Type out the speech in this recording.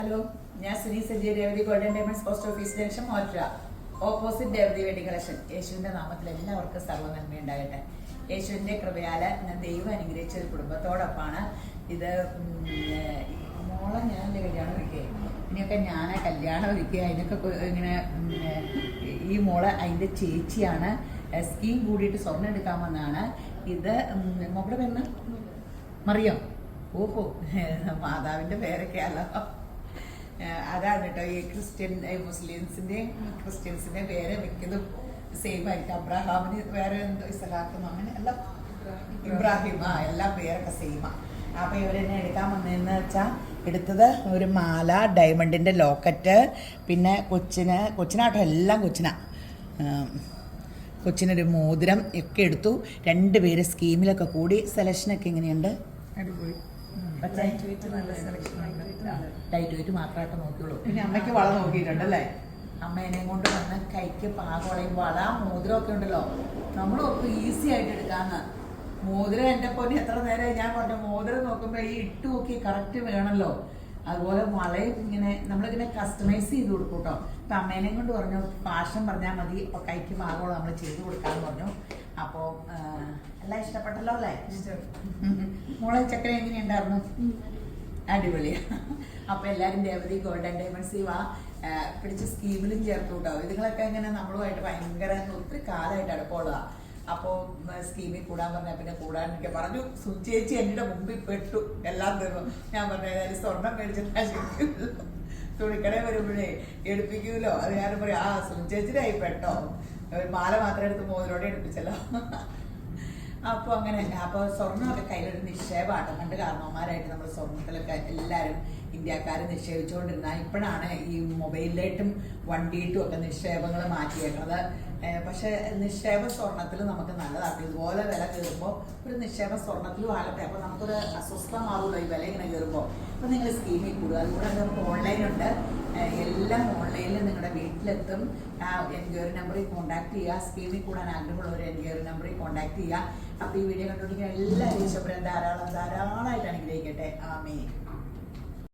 Hello, ഞാൻ Suni Saji Revathi golden diamonds post office junction മോത്ര opposite Revathi wedding collection. യേശുവിന്റെ നാമത്തിൽ എല്ലാവർക്കും സർവ്വ നന്മയുണ്ടാകട്ടെ. യേശുവിന്റെ കൃപയാല് ഞാൻ ദൈവം അനുഗ്രഹിച്ച ഒരു കുടുംബത്തോടൊപ്പമാണ് ഇത്. മോളെ ഞാൻ എൻ്റെ കല്യാണം ഒരുക്കുക, ഇനിയൊക്കെ ഞാനാ കല്യാണം ഒരുക്കുക. അതിനൊക്കെ ഇങ്ങനെ ഈ മോള് അതിൻ്റെ ചേച്ചിയാണ്. സ്കീം കൂടിയിട്ട് സ്വർണ്ണം എടുക്കാൻ വന്നതാണ്. ഇത് മോളുടെ പേര് മറിയം. ഓഹോ, മാതാവിൻ്റെ പേരൊക്കെയാണല്ലോ. അതാണ് കേട്ടോ. ഈ മുസ്ലിംസിന്റെയും ക്രിസ്ത്യൻസിന്റെയും പേര് വെക്കുന്നതും സെയിം ആയിരിക്കും. അബ്രാഹാമിന് വേറെ എന്തോ ഇസഹാക്കും അങ്ങനെ എല്ലാം ഇബ്രാഹിം, എല്ലാ പേരൊക്കെ സെയിമാ. അപ്പൊ ഇവരെന്നെ എടുക്കാൻ വന്നതെന്ന് വെച്ചാൽ എടുത്തത് ഒരു മാല, ഡയമണ്ടിന്റെ ലോക്കറ്റ്, പിന്നെ കൊച്ചിനാട്ടോ എല്ലാം കൊച്ചിനൊരു മോതിരം ഒക്കെ എടുത്തു. രണ്ടുപേര് സ്കീമിലൊക്കെ കൂടി. സെലക്ഷനൊക്കെ എങ്ങനെയുണ്ട്? അടിപൊളി. ലൈറ്റ് വെയിറ്റ് മാത്രമായിട്ട് നോക്കിയുള്ളൂ. പിന്നെ അമ്മയ്ക്ക് വള നോക്കിയിട്ടുണ്ടല്ലേ? അമ്മ എന്നെയും കൊണ്ട് വന്ന് കൈക്ക് പാകോളയും വള മോതിരം ഒക്കെ ഉണ്ടല്ലോ. നമ്മളൊക്കെ ഈസി ആയിട്ട് എടുക്കാന്ന്. മോതിരം എൻ്റെ പൊന്നെ എത്ര നേരമായി ഞാൻ പറഞ്ഞു. മോതിരം നോക്കുമ്പോൾ ഈ ഇട്ട് നോക്കി കറക്റ്റ് വേണമല്ലോ. അതുപോലെ വളയും ഇങ്ങനെ നമ്മളിങ്ങനെ കസ്റ്റമൈസ് ചെയ്ത് കൊടുക്കും കേട്ടോ. ഇപ്പം അമ്മേനെയും കൊണ്ട് പറഞ്ഞു ഫാഷൻ പറഞ്ഞാൽ മതി, അപ്പോൾ കൈക്ക് പാകോളം നമ്മൾ ചെയ്ത് കൊടുക്കാമെന്ന് പറഞ്ഞു. അപ്പോൾ എല്ലാം ഇഷ്ടപ്പെട്ടല്ലോ അല്ലേ? മോളെ ചക്കര എങ്ങനെയുണ്ടായിരുന്നു? അടിപൊളിയാ. അപ്പൊ എല്ലാരും രേവതി ഗോൾഡൻ ഡയമണ്ട്സ് പിടിച്ച സ്കീമിലും ചേർത്തു കേട്ടോ. ഇതുങ്ങളൊക്കെ ഇങ്ങനെ നമ്മളുമായിട്ട് ഭയങ്കര ഒത്തിരി കാലമായിട്ട് അടുപ്പമുള്ളതാ. അപ്പോൾ സ്കീമിൽ കൂടാൻ പറഞ്ഞാൽ പിന്നെ കൂടാനൊക്കെ പറഞ്ഞു. സുചേച്ചി എൻ്റെ മുമ്പിൽ പെട്ടു എല്ലാം തീർന്നു. ഞാൻ പറഞ്ഞു ഏതായാലും സ്വർണം മേടിച്ചിട്ടാ തുണിക്കടയിൽ വരുമ്പോഴേ എടുപ്പിക്കൂലോ. അത് ഞാൻ പറയും സുചേച്ചിനായി പെട്ടോ, മാല മാത്രം എടുത്ത് മോതിരോടെ എടുപ്പിച്ചല്ലോ. അപ്പോൾ അങ്ങനെ അപ്പോൾ സ്വർണ്ണമൊക്കെ കയ്യിലൊരു നിക്ഷേപമാട്ടോ. പണ്ട് കാരണവന്മാരായിട്ട് നമ്മൾ സ്വർണ്ണത്തിലൊക്കെ എല്ലാവരും ഇന്ത്യക്കാർ നിക്ഷേപിച്ചുകൊണ്ടിരുന്ന ഇപ്പോഴാണ് ഈ മൊബൈലിലായിട്ടും വണ്ടിയിട്ടും ഒക്കെ നിക്ഷേപങ്ങൾ മാറ്റിയേക്കുന്നത്. പക്ഷെ നിക്ഷേപ സ്വർണ്ണത്തിൽ നമുക്ക് നല്ലതാട്ടോ. ഇതുപോലെ വില കയറുമ്പോൾ ഒരു നിക്ഷേപ സ്വർണ്ണത്തിലും ആകട്ടെ. അപ്പോൾ നമുക്കൊരു അസ്വസ്ഥമാവുമല്ലോ ഈ വില ഇങ്ങനെ കയറുമ്പോൾ. അപ്പോൾ നിങ്ങൾ സ്കീമിൽ കൂടുക. അതുകൂടാതെ നമുക്ക് ഓൺലൈനുണ്ട്. എല്ലാം ഓൺലൈനിൽ നിങ്ങളുടെ വീട്ടിലെത്തും. എൻക്വയറി നമ്പറിൽ കോൺടാക്ട് ചെയ്യുക. സ്കീമിൽ കൂടാൻ ആഗ്രഹമുള്ളവർ എൻക്വയറി നമ്പറിൽ കോൺടാക്ട് ചെയ്യുക. അപ്പോൾ ഈ വീഡിയോ കണ്ടുപിടിക്കാൻ എല്ലാവരും ഈശോപുരം ധാരാളമായിട്ട് അനുഗ്രഹിക്കട്ടെ. ആമേൻ.